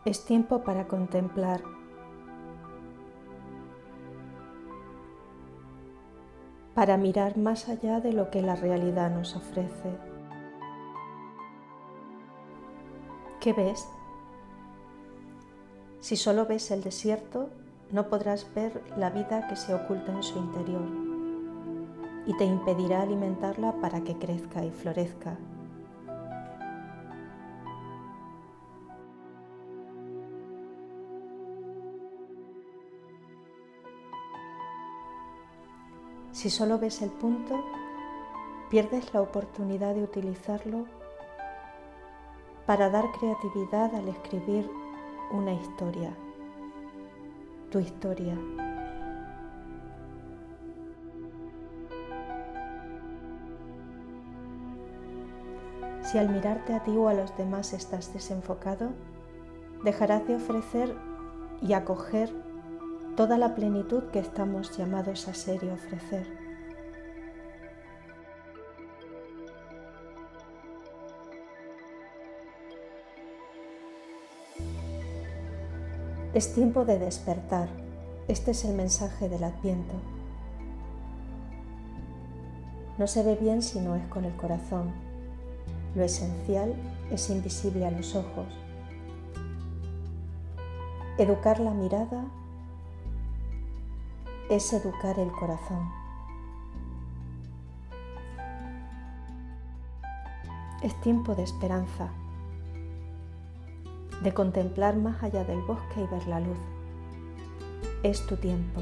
Es tiempo para contemplar, para mirar más allá de lo que la realidad nos ofrece. ¿Qué ves? Si solo ves el desierto, no podrás ver la vida que se oculta en su interior y te impedirá alimentarla para que crezca y florezca. Si solo ves el punto, pierdes la oportunidad de utilizarlo para dar creatividad al escribir una historia, tu historia. Si al mirarte a ti o a los demás estás desenfocado, dejarás de ofrecer y acoger toda la plenitud que estamos llamados a ser y ofrecer. Es tiempo de despertar. Este es el mensaje del Adviento. No se ve bien si no es con el corazón. Lo esencial es invisible a los ojos. Educar la mirada es educar el corazón. Es tiempo de esperanza, de contemplar más allá del bosque y ver la luz. Es tu tiempo.